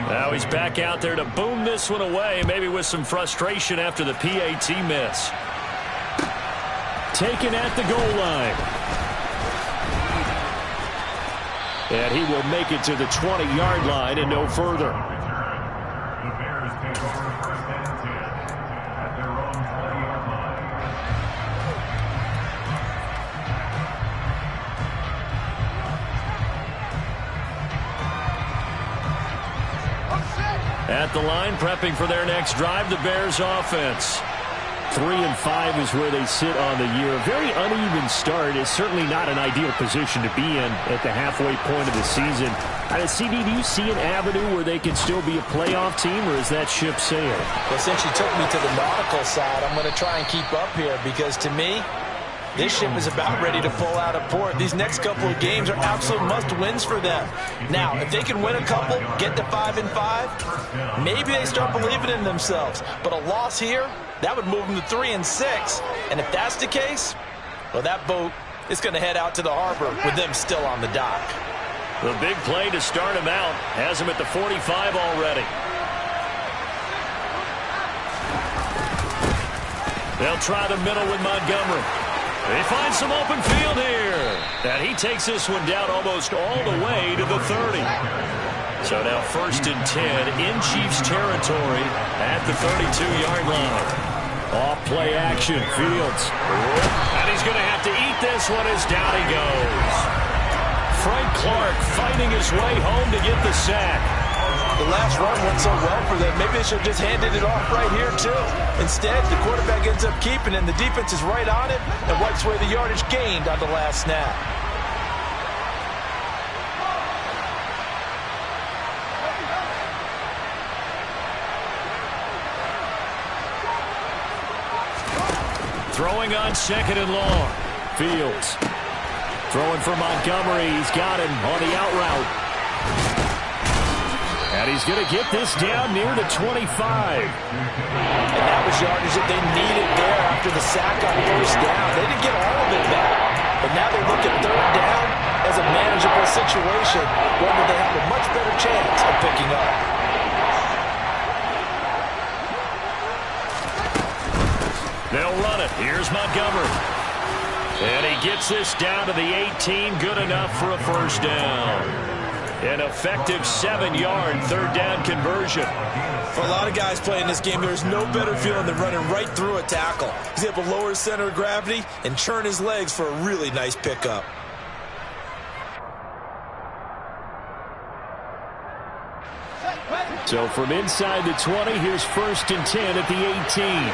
Now he's back out there to boom this one away, maybe with some frustration after the PAT miss. Taken at the goal line. And he will make it to the 20-yard line and no further. At the line, prepping for their next drive, the Bears offense. 3-5 is where they sit on the year. A very uneven start is certainly not an ideal position to be in at the halfway point of the season. CD, do you see an avenue where they can still be a playoff team, or is that ship sailed? Well, since you took me to the nautical side, I'm going to try and keep up here because, to me, this ship is about ready to pull out of port. These next couple of games are absolute must-wins for them. Now, if they can win a couple, get to 5-5, maybe they start believing in themselves. But a loss here, that would move them to 3-6. And if that's the case, well, that boat is going to head out to the harbor with them still on the dock. The big play to start him out has him at the 45 already. They'll try the middle with Montgomery. They find some open field here. And he takes this one down almost all the way to the 30. So now 1st and 10 in Chiefs territory at the 32-yard line. Off play action, Fields. And he's going to have to eat this one as down he goes. Frank Clark fighting his way home to get the sack. The last run went so well for them. Maybe they should have just handed it off right here, too. Instead, the quarterback ends up keeping it, and the defense is right on it and wipes away the yardage gained on the last snap. Throwing on 2nd and long. Fields. Throwing for Montgomery. He's got him on the out route. And he's going to get this down near the 25. And that was yardage that they needed there after the sack on 1st down. They didn't get all of it back. But now they look at 3rd down as a manageable situation, one that they have a much better chance of picking up. They'll run it. Here's Montgomery. And he gets this down to the 18. Good enough for a 1st down. An effective 7-yard 3rd down conversion. For a lot of guys playing this game, there's no better feeling than running right through a tackle. He's able to lower his center of gravity and churn his legs for a really nice pickup. So from inside the 20, here's 1st and 10 at the 18.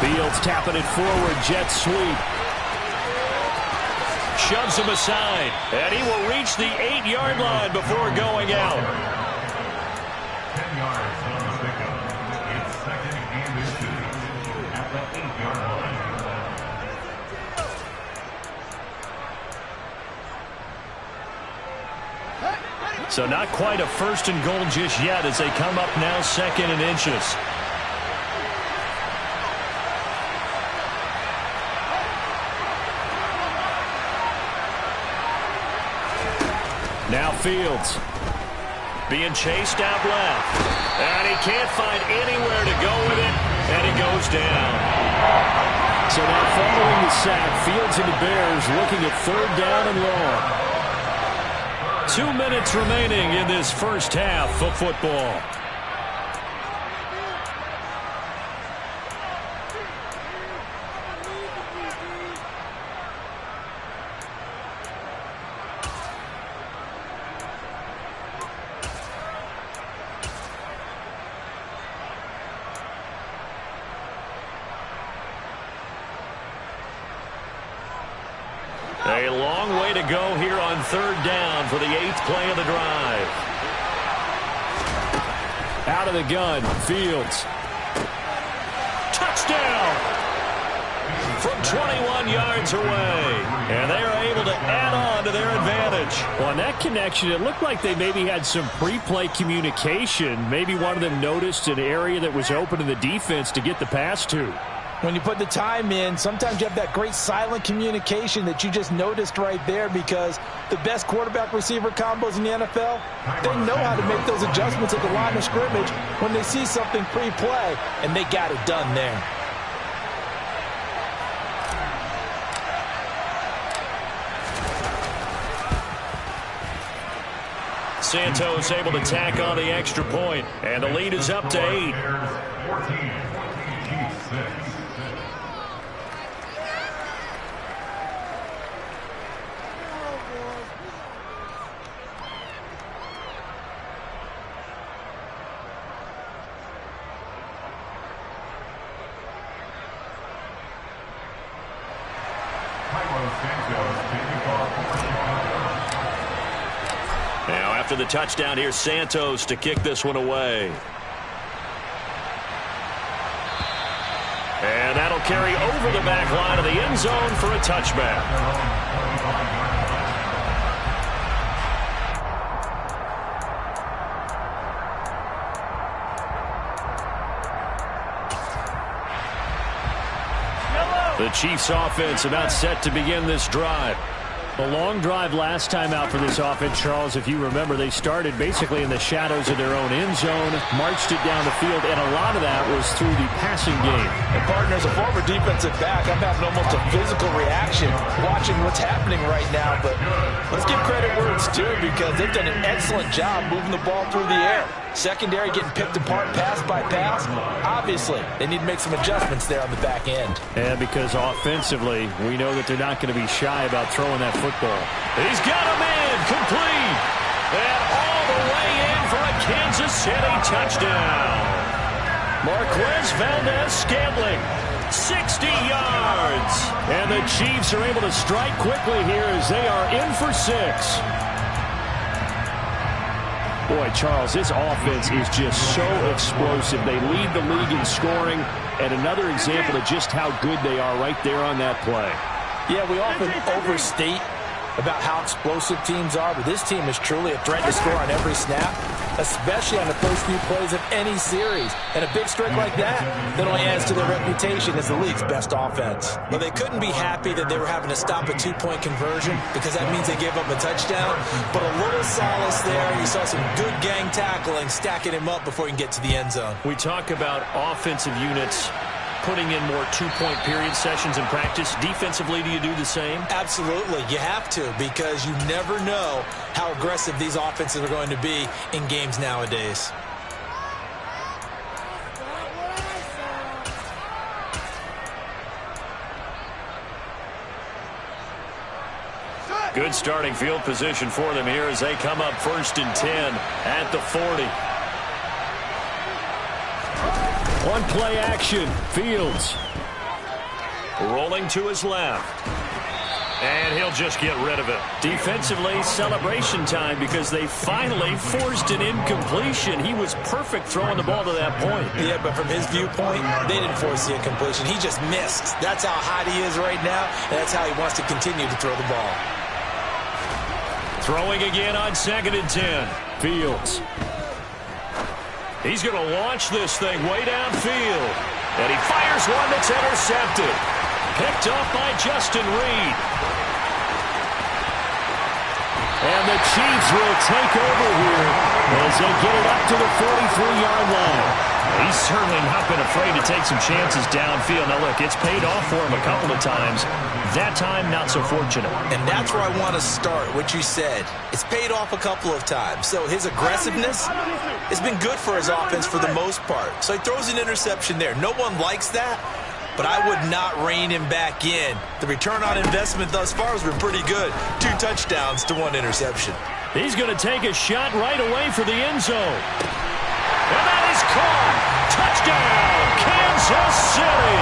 Fields tapping it forward, jet sweep. Shoves him aside, and he will reach the 8-yard line before going out. 10 yards on the pickup. It's 2nd and 2 at the 8-yard line. So not quite a 1st and goal just yet as they come up now 2nd and inches. Now Fields being chased out left. And he can't find anywhere to go with it. And he goes down. So now following the sack, Fields and the Bears looking at 3rd down and long. 2 minutes remaining in this first half of football. A long way to go here on 3rd down for the 8th play of the drive. Out of the gun, Fields. Touchdown! From 21 yards away. And they are able to add on to their advantage. On that connection, it looked like they maybe had some pre-play communication. Maybe one of them noticed an area that was open in the defense to get the pass to. When you put the time in, sometimes you have that great silent communication that you just noticed right there, because the best quarterback-receiver combos in the NFL, they know how to make those adjustments at the line of scrimmage when they see something pre-play, and they got it done there. Santos able to tack on the extra point, and the lead is up to 8. 14, Chiefs 6. Now, after the touchdown, here's Santos to kick this one away. And that'll carry over the back line of the end zone for a touchback. The Chiefs offense about set to begin this drive. A long drive last time out for this offense, Charles. If you remember, they started basically in the shadows of their own end zone, marched it down the field, and a lot of that was through the passing game. And partner, as a former defensive back, I'm having almost a physical reaction watching what's happening right now. But let's give credit where it's due, because they've done an excellent job moving the ball through the air. Secondary getting picked apart pass by pass. Obviously, they need to make some adjustments there on the back end. And because offensively, we know that they're not going to be shy about throwing that football. He's got him in, complete. And all the way in for a Kansas City touchdown. Marquez Valdez-Scantling, 60 yards. And the Chiefs are able to strike quickly here as they are in for 6. Boy, Charles, this offense is just so explosive. They lead the league in scoring, and another example of just how good they are right there on that play. Yeah, we often overstate about how explosive teams are, but this team is truly a threat to score on every snap, especially on the first few plays of any series. And a big streak like that only adds to their reputation as the league's best offense. Well, they couldn't be happy that they were having to stop a two-point conversion, because that means they gave up a touchdown. But a little solace there. You saw some good gang tackling, stacking him up before he can get to the end zone. We talk about offensive units putting in more two-point period sessions in practice. Defensively, do you do the same? Absolutely. You have to, because you never know how aggressive these offenses are going to be in games nowadays. Good starting field position for them here as they come up 1st and 10 at the 40. One play action, Fields. Rolling to his left. And he'll just get rid of it. Defensively, celebration time, because they finally forced an incompletion. He was perfect throwing the ball to that point. Yeah, but from his viewpoint, they didn't force the incompletion. He just missed. That's how hot he is right now, and that's how he wants to continue to throw the ball. Throwing again on 2nd and 10. Fields. He's going to launch this thing way downfield. And he fires one that's intercepted. Picked off by Justin Reed. And the Chiefs will take over here as they get it up to the 43-yard line. He's certainly not been afraid to take some chances downfield. Now, look, it's paid off for him a couple of times. That time, not so fortunate. And that's where I want to start, what you said. It's paid off a couple of times. So his aggressiveness has been good for his offense for the most part. So he throws an interception there. No one likes that, but I would not rein him back in. The return on investment thus far has been pretty good. 2 touchdowns to 1 interception. He's going to take a shot right away for the end zone. And that is caught. Touchdown, Kansas City.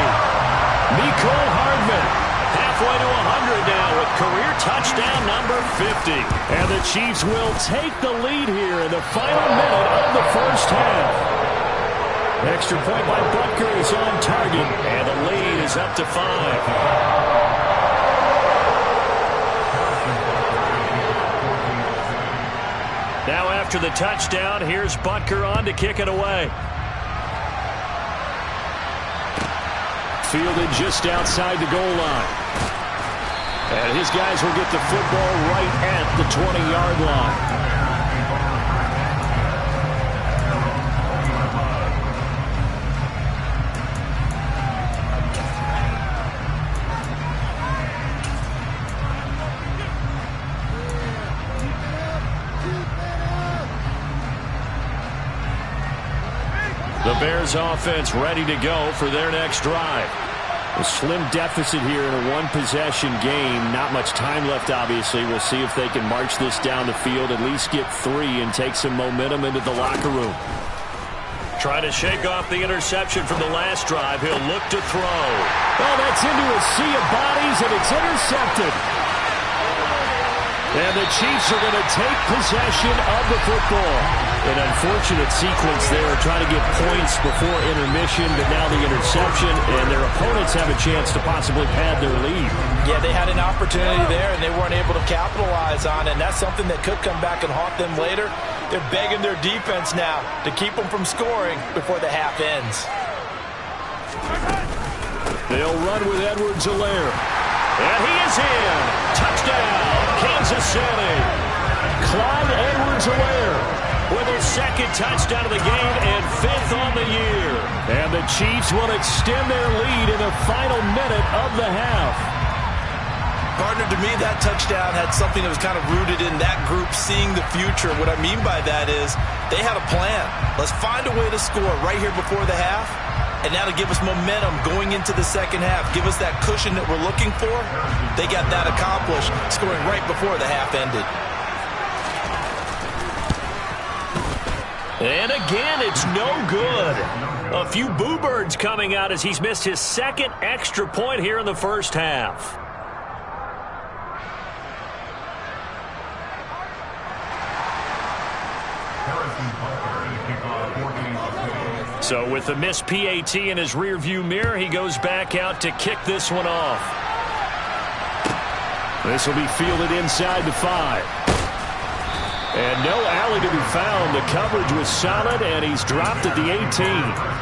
Mecole Hardman, halfway to 100 now with career touchdown number 50. And the Chiefs will take the lead here in the final minute of the first half. Extra point by Butker is on target, and the lead is up to 5. Now after the touchdown, here's Butker on to kick it away. Fielded just outside the goal line. And his guys will get the football right at the 20-yard line. The Bears offense ready to go for their next drive. A slim deficit here in a one-possession game. Not much time left, obviously. We'll see if they can march this down the field, at least get 3, and take some momentum into the locker room. Trying to shake off the interception from the last drive. He'll look to throw. Oh, that's into a sea of bodies, and it's intercepted. And the Chiefs are going to take possession of the football. An unfortunate sequence there, trying to get points before intermission, but now the interception, and their opponents have a chance to possibly pad their lead. Yeah, they had an opportunity there, and they weren't able to capitalize on it, and that's something that could come back and haunt them later. They're begging their defense now to keep them from scoring before the half ends. They'll run with Edwards-Helaire. And he is in. Touchdown, Kansas City. Clyde Edwards-Helaire with his second touchdown of the game and 5th on the year. And the Chiefs will extend their lead in the final minute of the half. Partner, to me, that touchdown had something that was kind of rooted in that group seeing the future. What I mean by that is they had a plan. Let's find a way to score right here before the half, and that'll give us momentum going into the second half. Give us that cushion that we're looking for. They got that accomplished, scoring right before the half ended. And again, it's no good. A few boo birds coming out as he's missed his second extra point here in the first half. So with the missed PAT in his rearview mirror, he goes back out to kick this one off. This will be fielded inside the 5. And no alley to be found. The coverage was solid, and he's dropped at the 18.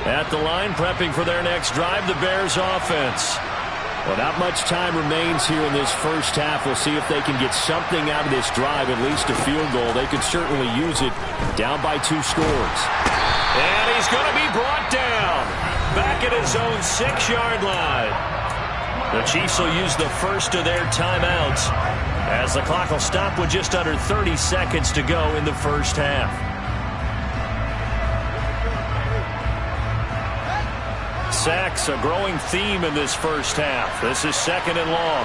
At the line, prepping for their next drive, the Bears offense. Well, not much time remains here in this first half. We'll see if they can get something out of this drive, at least a field goal. They could certainly use it, down by 2 scores. And he's going to be brought down back at his own 6-yard line. The Chiefs will use the first of their timeouts as the clock will stop with just under 30 seconds to go in the first half. Sacks, a growing theme in this first half. This is 2nd and long.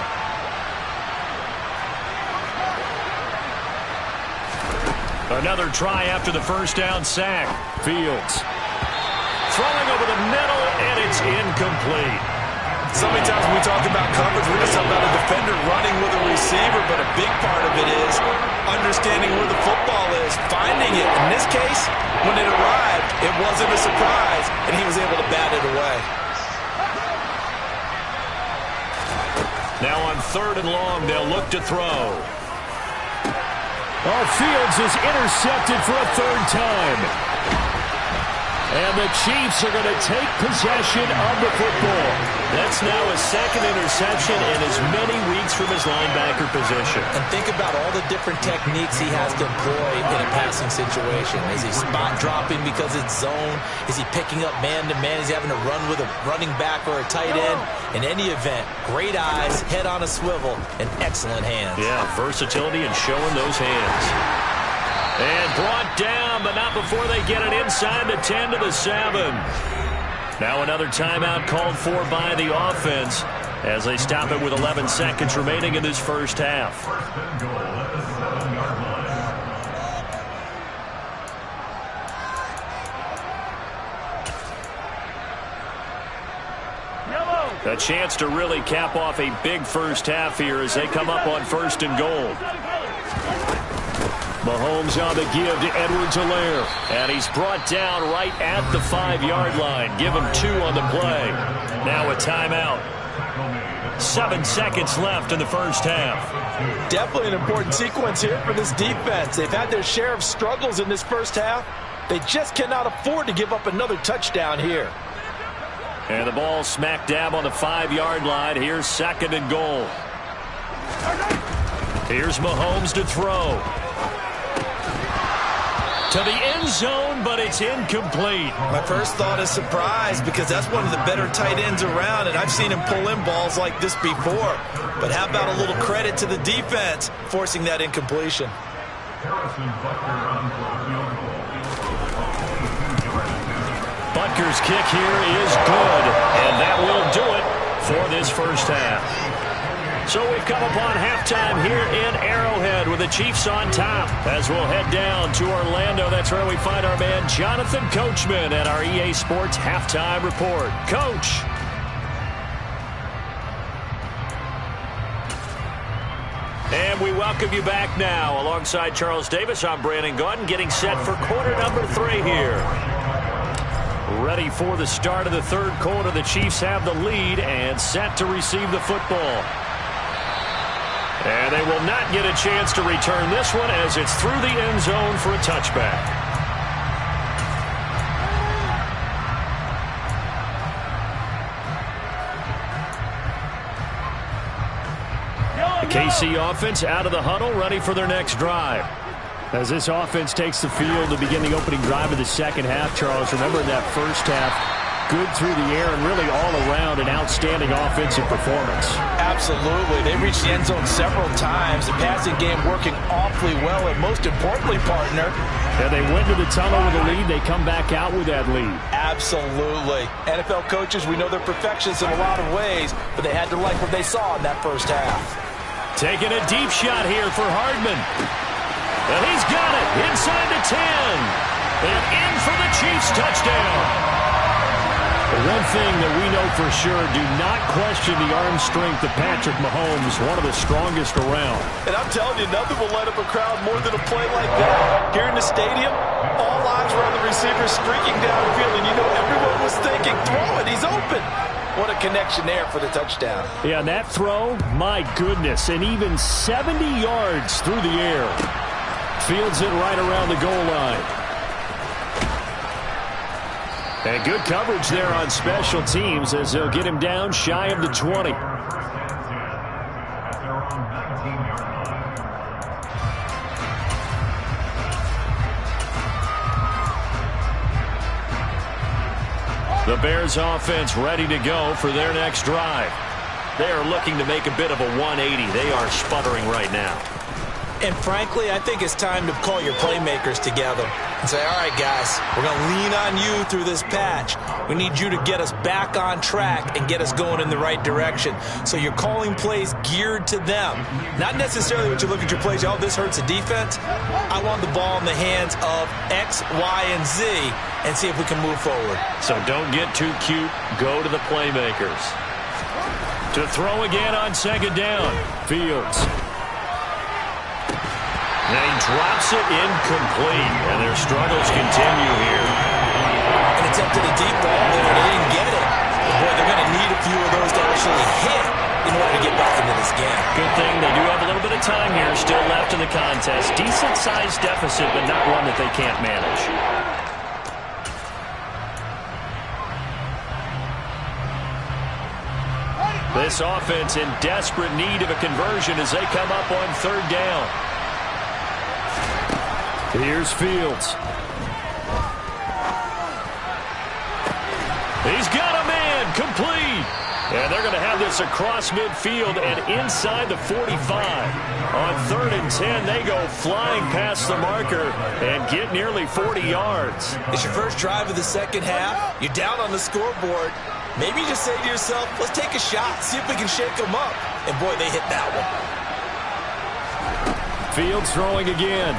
Another try after the first down sack. Fields. Throwing over the middle, and it's incomplete. So many times when we talk about coverage, we're just talking about a defender running with a receiver, but a big part of it is understanding where the football is, finding it. In this case, when it arrived, it wasn't a surprise, and he was able to bat it away. Now on 3rd and long, they'll look to throw. Oh, Fields is intercepted for a 3rd time. And the Chiefs are going to take possession of the football. That's now his 2nd interception in as many weeks from his linebacker position. And think about all the different techniques he has to employ in a passing situation. Is he spot dropping because it's zone? Is he picking up man-to-man? Is he having to run with a running back or a tight end? In any event, great eyes, head on a swivel, and excellent hands. Yeah, versatility and showing those hands. And brought down, but not before they get it inside the 10 to the 7. Now another timeout called for by the offense as they stop it with 11 seconds remaining in this first half. A chance to really cap off a big first half here as they come up on 1st and goal. Mahomes on the give to Edwards-Helaire. And he's brought down right at the 5-yard line. Give him 2 on the play. Now a timeout. 7 seconds left in the first half. Definitely an important sequence here for this defense. They've had their share of struggles in this first half. They just cannot afford to give up another touchdown here. And the ball smack dab on the 5-yard line. Here's 2nd and goal. Here's Mahomes to throw. To the end zone, but it's incomplete. My first thought is surprise, because that's one of the better tight ends around, and I've seen him pull in balls like this before. But how about a little credit to the defense forcing that incompletion? Butker's kick here is good, and that will do it for this first half. So we've come upon halftime here in Arrowhead with the Chiefs on top. As we'll head down to Orlando, that's where we find our man Jonathan Coachman at our EA Sports Halftime Report. Coach. And we welcome you back now. Alongside Charles Davis, I'm Brandon Gaudin, getting set for quarter number 3 here. Ready for the start of the third quarter. The Chiefs have the lead and set to receive the football. And they will not get a chance to return this one as it's through the end zone for a touchback. The KC offense out of the huddle, ready for their next drive. As this offense takes the field to begin the opening drive of the second half, Charles, remember in that first half, good through the air and really all around an outstanding offensive performance. Absolutely. They reached the end zone several times. The passing game working awfully well, and most importantly, partner, and they went to the tunnel with a lead. They come back out with that lead. Absolutely. NFL coaches, we know they're perfectionists in a lot of ways, but they had to like what they saw in that first half. Taking a deep shot here for Hardman. And he's got it inside the 10. And in for the Chiefs touchdown. One thing that we know for sure, do not question the arm strength of Patrick Mahomes, one of the strongest around. And I'm telling you, nothing will light up a crowd more than a play like that. Here in the stadium, all eyes were on the receiver streaking downfield, and you know everyone was thinking, throw it, he's open. What a connection there for the touchdown. Yeah, and that throw, my goodness, and even 70 yards through the air. Fields it right around the goal line. And good coverage there on special teams as they'll get him down shy of the 20. The Bears offense ready to go for their next drive. They are looking to make a bit of a 180. They are sputtering right now. And frankly, I think it's time to call your playmakers together and say, all right, guys, we're going to lean on you through this patch. We need you to get us back on track and get us going in the right direction. So you're calling plays geared to them. Not necessarily when you look at your plays, oh, this hurts the defense. I want the ball in the hands of X, Y, and Z and see if we can move forward. So don't get too cute. Go to the playmakers. To throw again on second down. Fields. And he drops it incomplete, and their struggles continue here. An attempt at a deep ball there, and they didn't get it. But boy, they're going to need a few of those to actually hit in order to get back into this game. Good thing they do have a little bit of time here still left in the contest. Decent-sized deficit, but not one that they can't manage. This offense in desperate need of a conversion as they come up on third down. Here's Fields. He's got a man, complete. And they're going to have this across midfield and inside the 45. On 3rd and 10, they go flying past the marker and get nearly 40 yards. It's your first drive of the second half. You're down on the scoreboard. Maybe you just say to yourself, let's take a shot, see if we can shake them up. And boy, they hit that one. Fields throwing again.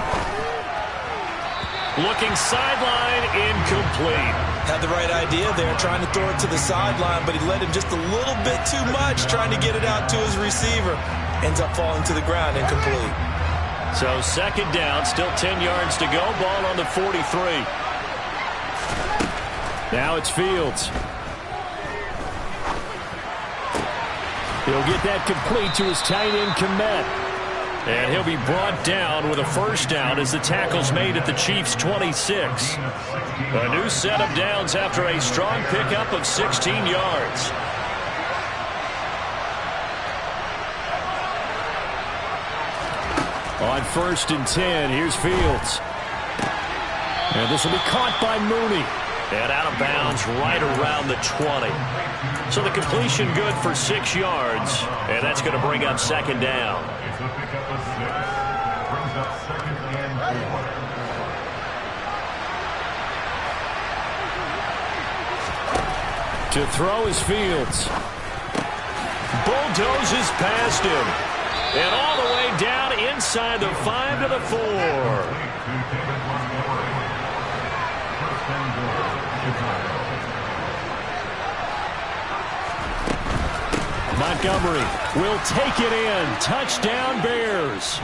Looking sideline, incomplete. Had the right idea there, trying to throw it to the sideline, but he led him just a little bit too much, trying to get it out to his receiver. Ends up falling to the ground, incomplete. So second down, still 10 yards to go. Ball on the 43. Now it's Fields. He'll get that complete to his tight end, Kmet. And he'll be brought down with a first down as the tackle's made at the Chiefs' 26. A new set of downs after a strong pickup of 16 yards. On 1st and 10, here's Fields. And this will be caught by Mooney. And out of bounds right around the 20. So the completion good for 6 yards. And that's going to bring up second down. It's a pickup of 6. Brings up second and 4. To throw is Fields. Bulldozes past him. And all the way down inside the 5 to the 4. Montgomery will take it in. Touchdown, Bears.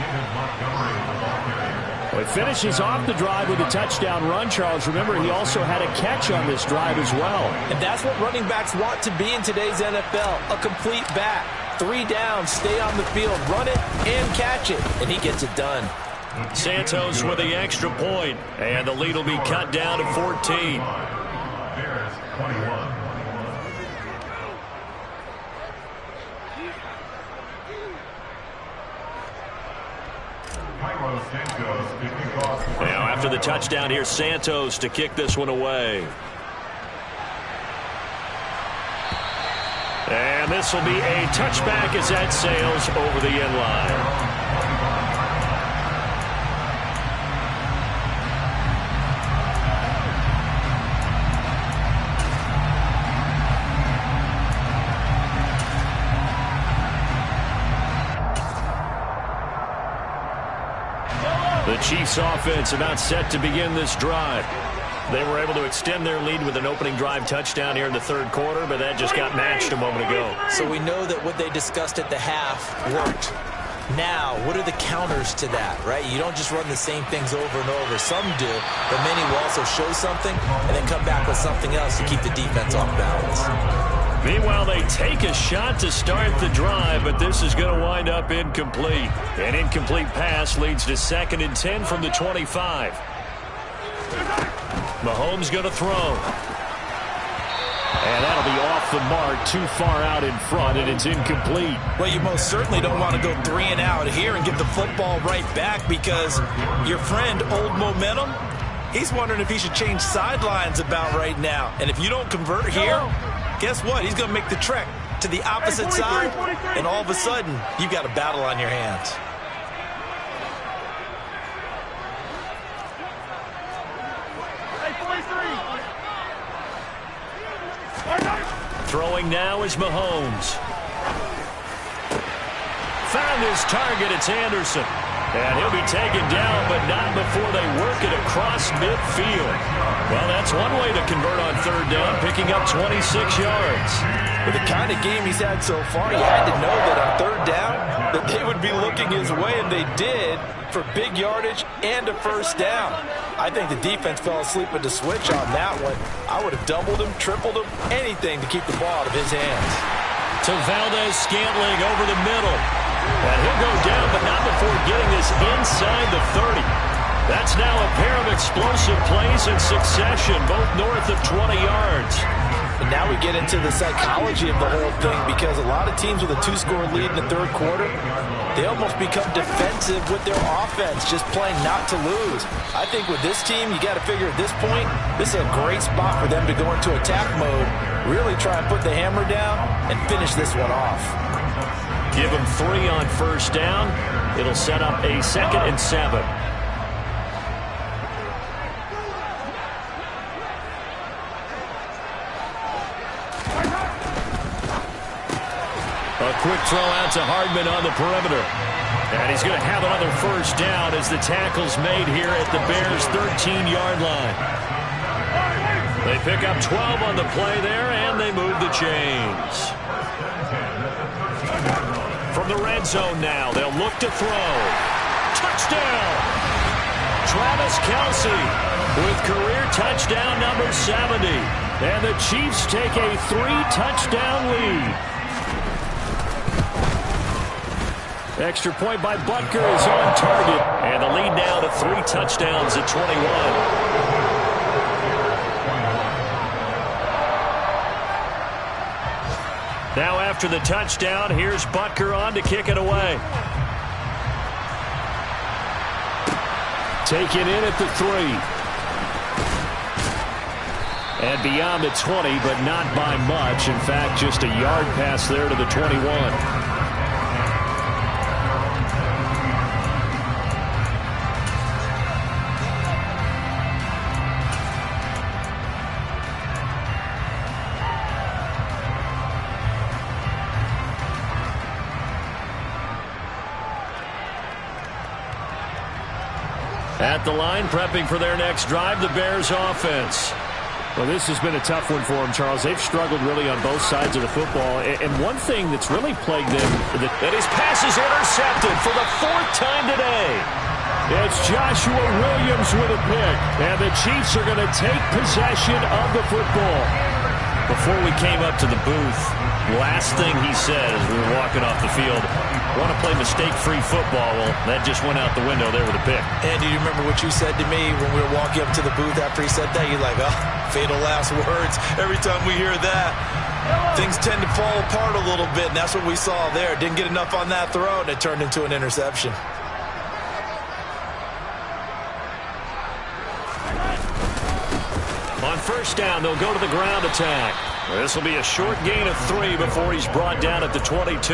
Well, he finishes off the drive with a touchdown run, Charles. Remember, he also had a catch on this drive as well. And that's what running backs want to be in today's NFL, a complete back. 3 downs, stay on the field, run it, and catch it. And he gets it done. Santos with the extra point, and the lead will be cut down to 14. Bears 21. Now after the touchdown, here's Santos to kick this one away. And this will be a touchback as that sails over the end line. The Chiefs offense about set to begin this drive. They were able to extend their lead with an opening drive touchdown here in the third quarter, but that just got matched a moment ago. So we know that what they discussed at the half worked. Now, what are the counters to that, right? You don't just run the same things over and over. Some do, but many will also show something and then come back with something else to keep the defense off balance. Meanwhile, they take a shot to start the drive, but this is going to wind up incomplete. An incomplete pass leads to 2nd and 10 from the 25. Mahomes going to throw. And that'll be off the mark, too far out in front, and it's incomplete. Well, you most certainly don't want to go 3 and out here and get the football right back because your friend, Old Momentum, he's wondering if he should change sidelines about right now. And if you don't convert here, guess what? He's going to make the trek to the opposite side, and all of a sudden, you've got a battle on your hands. Throwing now is Mahomes. Found his target. It's Anderson. And he'll be taken down, but not before they work it across midfield. Well, that's one way to convert on third down, picking up 26 yards. With the kind of game he's had so far, you had to know that on third down that they would be looking his way, and they did, for big yardage and a first down. I think the defense fell asleep at the switch on that one. I would have doubled him, tripled him, anything to keep the ball out of his hands. To Valdez-Scantling over the middle. And he'll go down, but not before getting this inside the 30. That's now a pair of explosive plays in succession, both north of 20 yards. And now we get into the psychology of the whole thing, because a lot of teams with a 2-score lead in the third quarter, they almost become defensive with their offense, just playing not to lose. I think with this team, you got to figure at this point, this is a great spot for them to go into attack mode, really try and put the hammer down and finish this one off. Give him 3 on first down. It'll set up a 2nd and 7. A quick throw out to Hardman on the perimeter. And he's going to have another first down as the tackle's made here at the Bears' 13-yard line. They pick up 12 on the play there, and they move the chains. From the red zone now, they'll look to throw. touchdown. Travis Kelce with career touchdown number 70. And the Chiefs take a 3-touchdown lead. Extra point by Butker is on target. And the lead now to 3 touchdowns at 21. Now after the touchdown, here's Butker on to kick it away. Taken in at the 3. And beyond the 20, but not by much. In fact, just a yard pass there to the 21. At the line, prepping for their next drive, the Bears offense. Well, this has been a tough one for them, Charles. They've struggled really on both sides of the football. And one thing that's really plagued them... And his pass is intercepted for the 4th time today. It's Joshua Williams with a pick. And the Chiefs are going to take possession of the football. Before we came up to the booth, last thing he said as we were walking off the field, want to play mistake-free football. Well, that just went out the window there with a pick. And do you remember what you said to me when we were walking up to the booth after he said that? You're like, oh, fatal last words. Every time we hear that, things tend to fall apart a little bit, and that's what we saw there. Didn't get enough on that throw, and it turned into an interception. On first down, they'll go to the ground attack. This will be a short gain of 3 before he's brought down at the 22.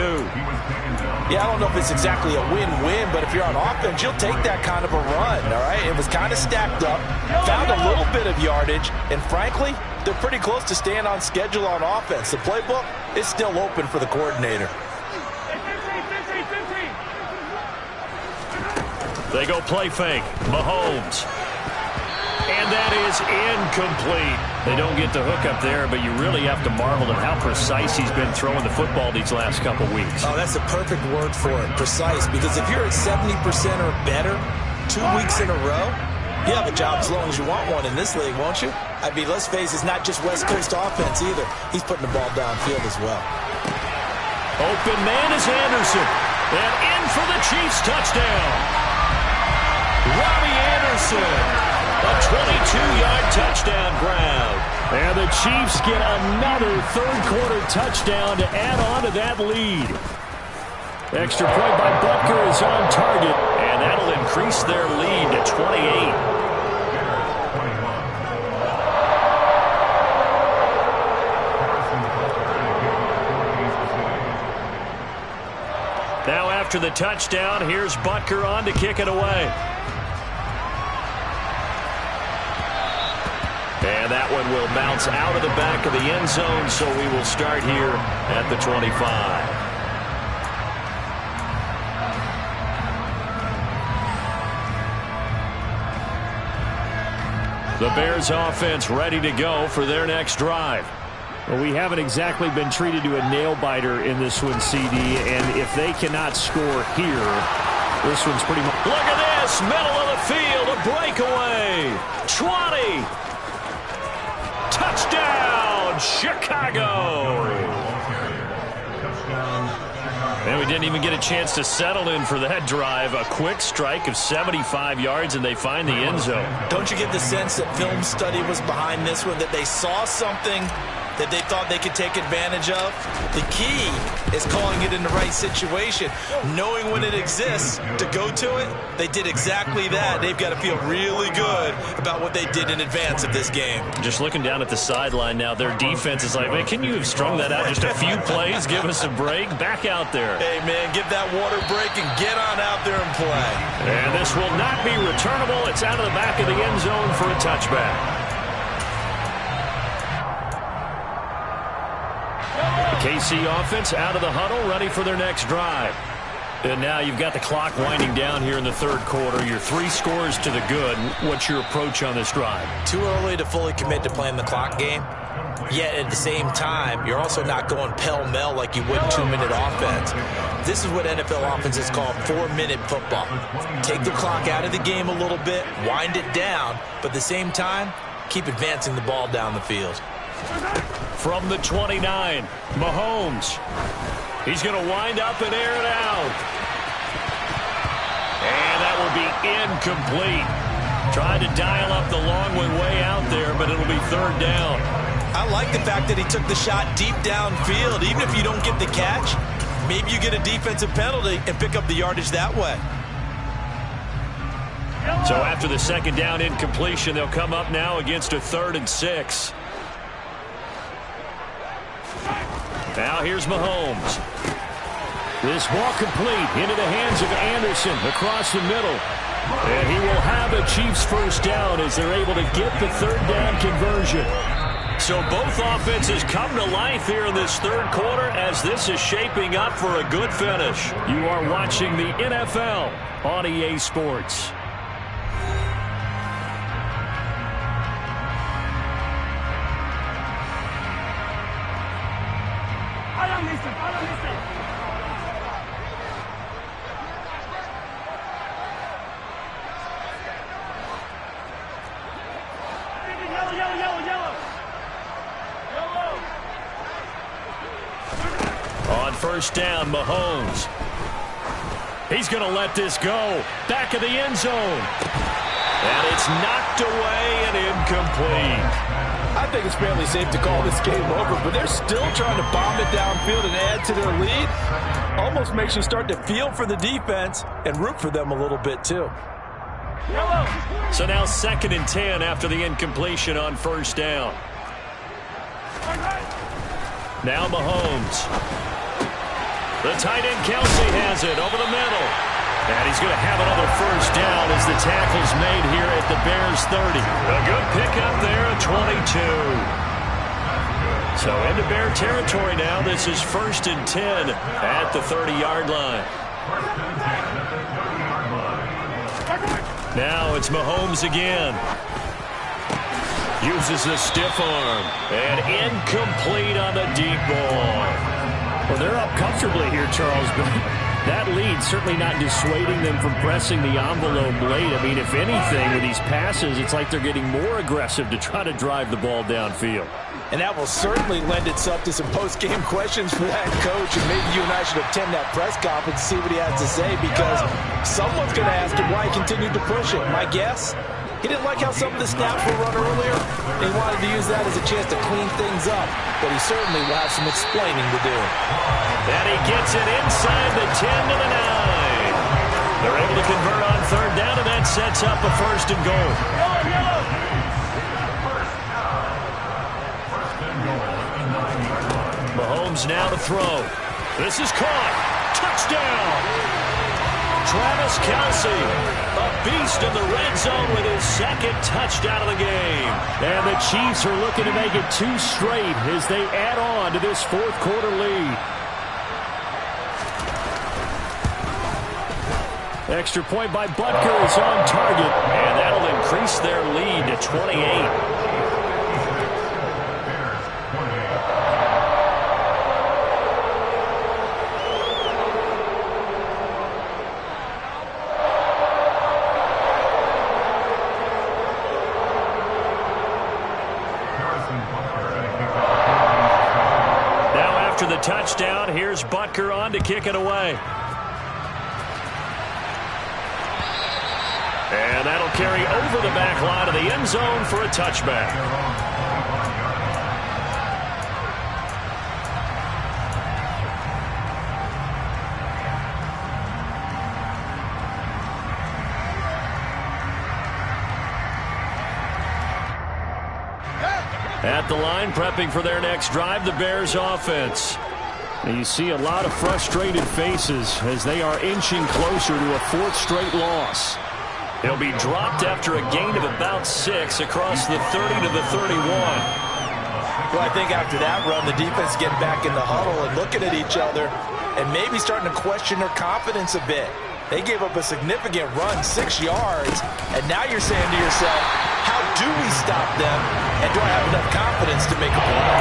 Yeah, I don't know if it's exactly a win-win, but if you're on offense, you'll take that kind of a run, all right? It was kind of stacked up, found a little bit of yardage, and frankly, they're pretty close to staying on schedule on offense. The playbook is still open for the coordinator. They go play fake. Mahomes. And that is incomplete. They don't get the hook up there, but you really have to marvel at how precise he's been throwing the football these last couple weeks. Oh, that's a perfect word for it, precise, because if you're at 70% or better 2 weeks in a row, you have a job as long as you want one in this league, won't you? I mean, let's face it, it's not just West Coast offense either. He's putting the ball downfield as well. Open man is Anderson. And in for the Chiefs touchdown. Robbie Anderson. A 22-yard touchdown grab. And the Chiefs get another third-quarter touchdown to add on to that lead. Extra point by Butker is on target. And that'll increase their lead to 28. Now after the touchdown, here's Butker on to kick it away. And that one will bounce out of the back of the end zone, so we will start here at the 25. The Bears offense ready to go for their next drive. Well, we haven't exactly been treated to a nail-biter in this one, CD, and if they cannot score here, this one's pretty much... Look at this, middle of the field, a breakaway. 20. Touchdown, Chicago. And we didn't even get a chance to settle in for that drive. A quick strike of 75 yards, and they find the end zone. Don't you get the sense that film study was behind this one, that they saw something that they thought they could take advantage of? The key is calling it in the right situation, knowing when it exists to go to it. They did exactly that. They've got to feel really good about what they did in advance of this game. Just looking down at the sideline now, their defense is like, man, can you have strung that out just a few plays? Give us a break. Back out there. Hey, man, give that water break and get on out there and play. And this will not be returnable. It's out of the back of the end zone for a touchback. The KC offense out of the huddle, ready for their next drive. And now you've got the clock winding down here in the third quarter. Your 3 scores to the good. What's your approach on this drive? Too early to fully commit to playing the clock game. Yet at the same time, you're also not going pell-mell like you would 2-minute offense. This is what NFL offenses call 4-minute football. Take the clock out of the game a little bit, wind it down, but at the same time, keep advancing the ball down the field. From the 29, Mahomes. He's going to wind up and air it out. And that will be incomplete. Tried to dial up the long one way out there, but it'll be third down. I like the fact that he took the shot deep downfield. Even if you don't get the catch, maybe you get a defensive penalty and pick up the yardage that way. So after the second down incompletion, they'll come up now against a 3rd and 6. Now here's Mahomes. This ball complete into the hands of Anderson across the middle. And he will have a Chiefs first down as they're able to get the 3rd down conversion. So both offenses come to life here in this 3rd quarter as this is shaping up for a good finish. You are watching the NFL on EA Sports. On first down, Mahomes. He's going to let this go. Back of the end zone. And it's knocked away and incomplete. I think it's fairly safe to call this game over, but they're still trying to bomb it downfield and add to their lead. Almost makes you start to feel for the defense and root for them a little bit too. So now 2nd and 10 after the incompletion on first down. Now Mahomes. The tight end Kelsey has it over the middle. And he's going to have another first down as the tackle's made here at the Bears 30. A good pickup there at 22. So into Bear territory now. This is 1st and 10 at the 30-yard line. Now it's Mahomes again. Uses the stiff arm. And incomplete on the deep ball. Well, they're up comfortably here, Charles, but that lead certainly not dissuading them from pressing the envelope late. I mean, if anything, with these passes, it's like they're getting more aggressive to try to drive the ball downfield. And that will certainly lend itself to some post-game questions for that coach, and maybe you and I should attend that press conference and see what he has to say, because someone's going to ask him why he continued to push it. My guess, he didn't like how some of the snaps were run earlier, and he wanted to use that as a chance to clean things up, but he certainly will have some explaining to do. And he gets it inside the 10 to the 9. They're able to convert on 3rd down, and that sets up a 1st and goal. Mahomes now to throw. This is caught. Touchdown. Travis Kelsey, a beast in the red zone with his 2nd touchdown of the game. And the Chiefs are looking to make it 2 straight as they add on to this 4th quarter lead. Extra point by Butker is on target, and that'll increase their lead to 28. The touchdown, here's Butker on to kick it away. And that'll carry over the back line of the end zone for a touchback. At the line, prepping for their next drive, the Bears offense. And you see a lot of frustrated faces as they are inching closer to a 4th straight loss. He'll be dropped after a gain of about 6 across the 30 to the 31. Well, I think after that run, the defense getting back in the huddle and looking at each other and maybe starting to question their confidence a bit. They gave up a significant run, 6 yards, and now you're saying to yourself, how do we stop them, and do I have enough confidence to make a play?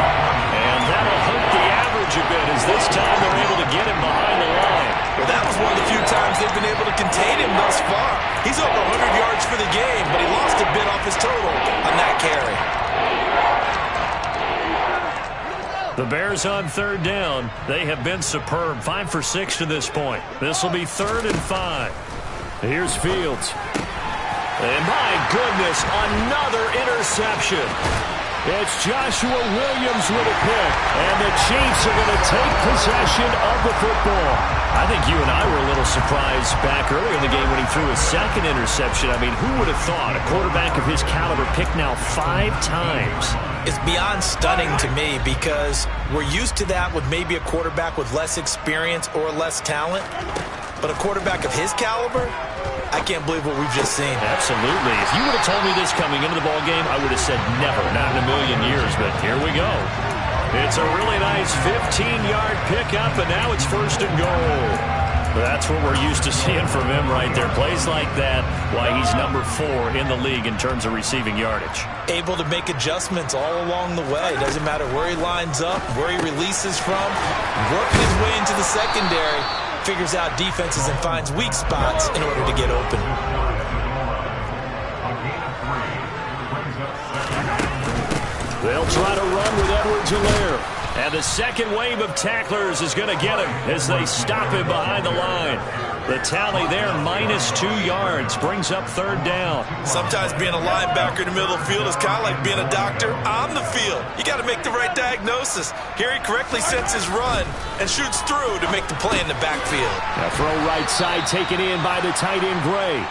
And that'll hurt the average a bit as this time they're able to get him behind the line. Well, that was one of the few times they've been able to contain him thus far. He's over 100 yards for the game, but he lost a bit off his total on that carry. The Bears on third down. They have been superb. 5 for 6 to this point. This will be 3rd and 5. Here's Fields. And my goodness, another interception. It's Joshua Williams with a pick. And the Chiefs are going to take possession of the football. I think you and I were a little surprised back earlier in the game when he threw his second interception. I mean, who would have thought a quarterback of his caliber picked now 5 times? It's beyond stunning to me because we're used to that with maybe a quarterback with less experience or less talent. But a quarterback of his caliber, I can't believe what we've just seen. Absolutely. If you would have told me this coming into the ballgame, I would have said never, not in a million years. But here we go. It's a really nice 15-yard pickup, and now it's 1st and goal. That's what we're used to seeing from him right there. Plays like that, why he's number 4 in the league in terms of receiving yardage. Able to make adjustments all along the way. Doesn't matter where he lines up, where he releases from, working his way into the secondary, figures out defenses and finds weak spots in order to get open. They'll try to run with Edwards-Helaire. And the second wave of tacklers is going to get him as they stop him behind the line. The tally there, -2 yards, brings up 3rd down. Sometimes being a linebacker in the middle of the field is kind of like being a doctor on the field. You got to make the right diagnosis. Here he correctly sets his run and shoots through to make the play in the backfield. A throw right side taken in by the tight end Gray.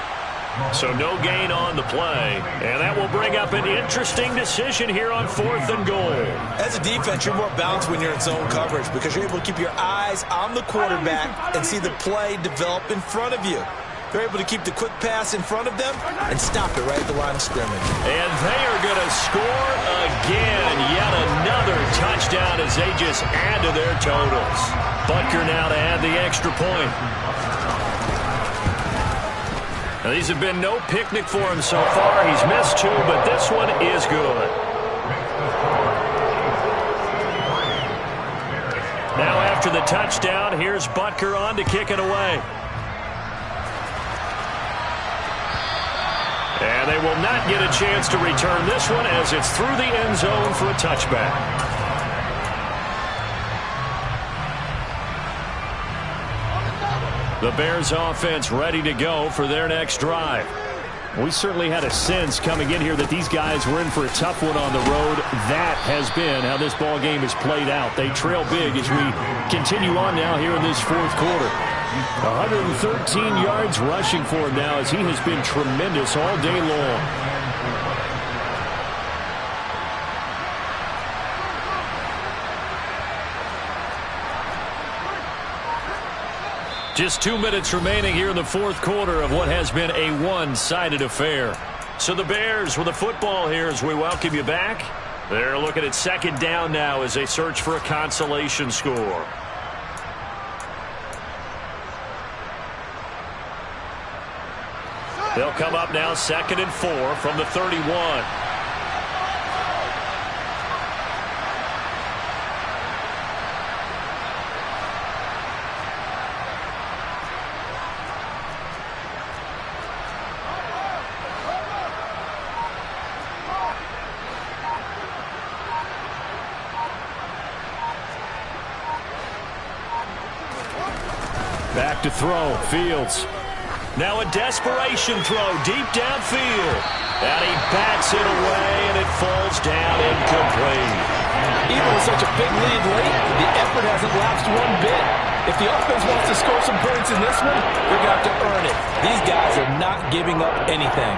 So no gain on the play. And that will bring up an interesting decision here on 4th and goal. As a defense, you're more balanced when you're in zone coverage because you're able to keep your eyes on the quarterback and see the play develop in front of you. They're able to keep the quick pass in front of them and stop it right at the line of scrimmage. And they are going to score again. Yet another touchdown as they just add to their totals. Butker now to add the extra point. Now, these have been no picnic for him so far. He's missed 2, but this one is good. Now after the touchdown, here's Butker on to kick it away. And they will not get a chance to return this one as it's through the end zone for a touchback. The Bears offense ready to go for their next drive. We certainly had a sense coming in here that these guys were in for a tough one on the road. That has been how this ball game has played out. They trail big as we continue on now here in this 4th quarter. 113 yards rushing for him now as he has been tremendous all day long. Just 2 minutes remaining here in the 4th quarter of what has been a one-sided affair. So the Bears with the football here as we welcome you back. They're looking at 2nd down now as they search for a consolation score. They'll come up now 2nd and 4 from the 31. Back to throw, Fields. Now a desperation throw deep downfield. And he bats it away, and it falls down incomplete. Even with such a big lead late, the effort hasn't lapsed one bit. If the offense wants to score some points in this one, they're going to have to earn it. These guys are not giving up anything.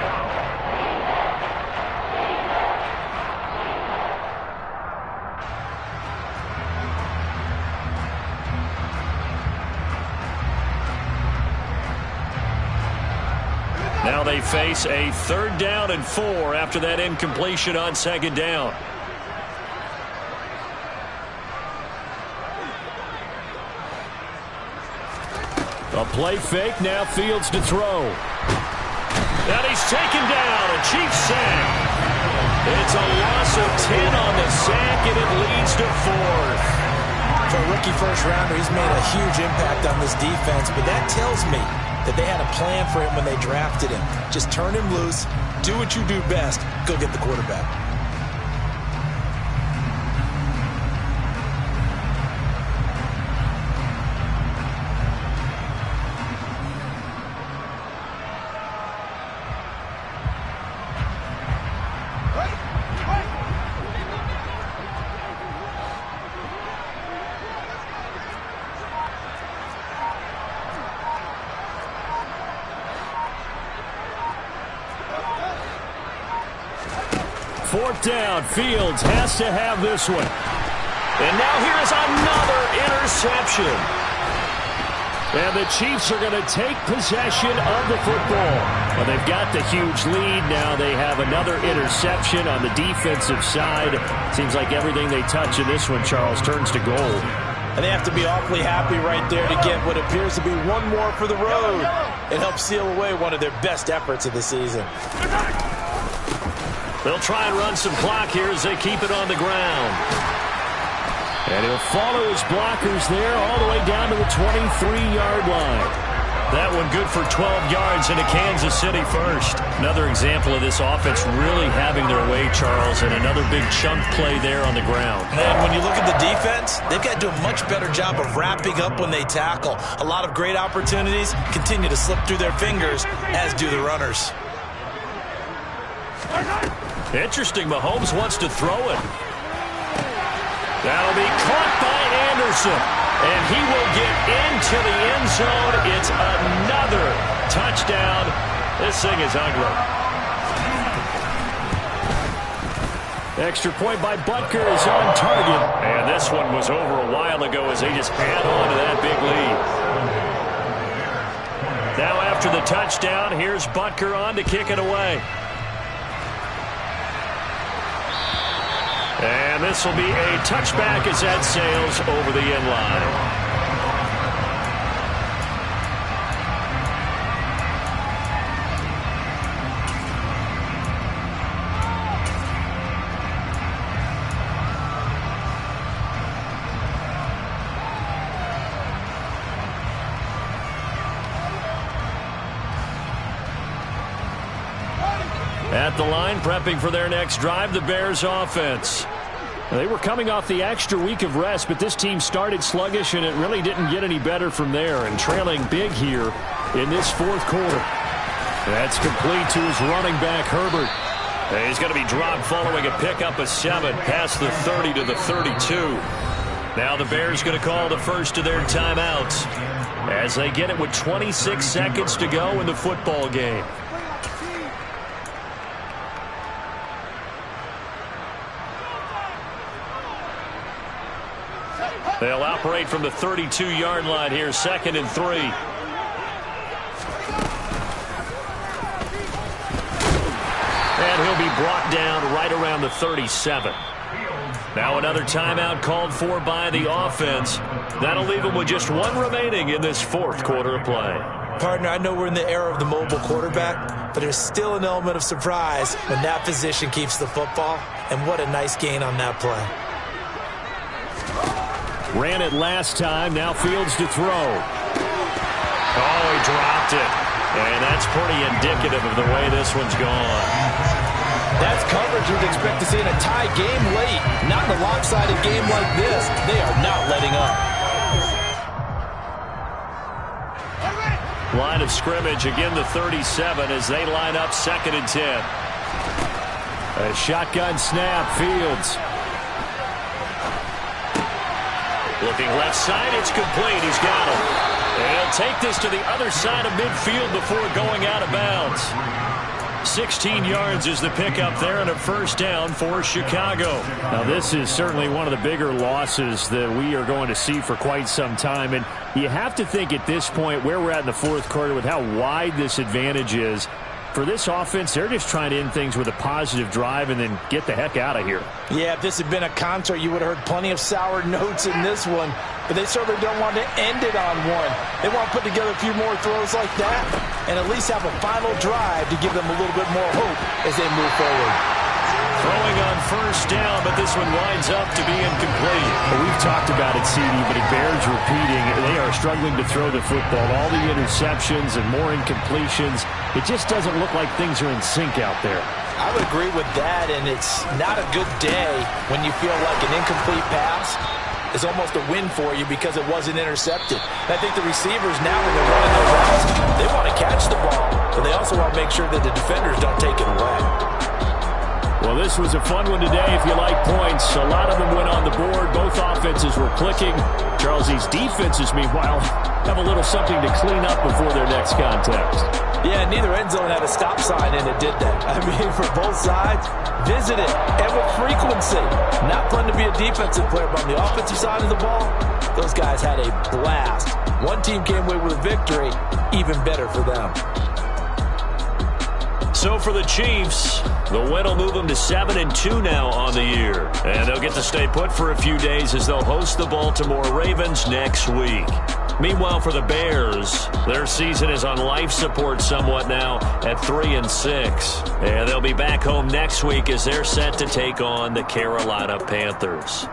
Now they face a 3rd down and 4 after that incompletion on 2nd down. A play fake, now Fields to throw. And he's taken down, a Chiefs sack. It's a loss of 10 on the sack, and it leads to 4th. For a rookie first-rounder, he's made a huge impact on this defense, but that tells me that they had a plan for him when they drafted him. Just turn him loose, do what you do best, go get the quarterback. Fourth down, Fields has to have this one. And now here's another interception. And the Chiefs are going to take possession of the football. Well, they've got the huge lead. Now they have another interception on the defensive side. Seems like everything they touch in this one, Charles, turns to gold. And they have to be awfully happy right there to get what appears to be one more for the road. It helps seal away one of their best efforts of the season. They'll try and run some clock here as they keep it on the ground. And he'll follow his blockers there all the way down to the 23-yard line. That one good for 12 yards into Kansas City first. Another example of this offense really having their way, Charles, and another big chunk play there on the ground. And when you look at the defense, they've got to do a much better job of wrapping up when they tackle. A lot of great opportunities continue to slip through their fingers, as do the runners. Interesting, Mahomes wants to throw it. That'll be caught by Anderson. And he will get into the end zone. It's another touchdown. This thing is ugly. Extra point by Butker is on target. And this one was over a while ago as they just add on to that big lead. Now after the touchdown, here's Butker on to kick it away. And this will be a touchback as that sails over the end line. At the line, prepping for their next drive, the Bears offense. They were coming off the extra week of rest, but this team started sluggish, and it really didn't get any better from there, and trailing big here in this fourth quarter. That's complete to his running back, Herbert. And he's going to be dropped following a pickup of 7 past the 30 to the 32. Now the Bears going to call the first of their timeouts as they get it with 26 seconds to go in the football game. They'll operate from the 32-yard line here, 2nd and 3. And he'll be brought down right around the 37. Now another timeout called for by the offense. That'll leave them with just 1 remaining in this fourth quarter of play. Partner, I know we're in the era of the mobile quarterback, but there's still an element of surprise when that position keeps the football. And what a nice gain on that play. Ran it last time, now Fields to throw. Oh, he dropped it. And that's pretty indicative of the way this one's gone. That's coverage you'd expect to see in a tie game late. Not in a lopsided game like this. They are not letting up. Line of scrimmage, again the 37 as they line up 2nd and 10. A shotgun snap, Fields. Looking left side, it's complete. He's got him. And he'll take this to the other side of midfield before going out of bounds. 16 yards is the pickup there and a first down for Chicago. Now this is certainly one of the bigger losses that we are going to see for quite some time. And you have to think at this point where we're at in the fourth quarter with how wide this advantage is, for this offense, they're just trying to end things with a positive drive and then get the heck out of here. Yeah, if this had been a concert, you would have heard plenty of sour notes in this one. But they certainly don't want to end it on one. They want to put together a few more throws like that and at least have a final drive to give them a little bit more hope as they move forward. Throwing on first down, but this one winds up to be incomplete. Well, we've talked about it, CD, but it bears repeating. They are struggling to throw the football. All the interceptions and more incompletions. It just doesn't look like things are in sync out there. I would agree with that, and it's not a good day when you feel like an incomplete pass is almost a win for you because it wasn't intercepted. And I think the receivers now, when they're running their routes, they want to catch the ball, but they also want to make sure that the defenders don't take it away. Well, this was a fun one today if you like points. A lot of them went on the board. Both offenses were clicking. Charles, these defenses, meanwhile, have a little something to clean up before their next contest. Yeah, neither end zone had a stop sign, and it did that. I mean, for both sides, visit it, and with frequency. Not fun to be a defensive player, but on the offensive side of the ball, those guys had a blast. One team came away with a victory, even better for them. So for the Chiefs, the win will move them to 7-2 now on the year. And they'll get to stay put for a few days as they'll host the Baltimore Ravens next week. Meanwhile, for the Bears, their season is on life support somewhat now at 3-6. And they'll be back home next week as they're set to take on the Carolina Panthers.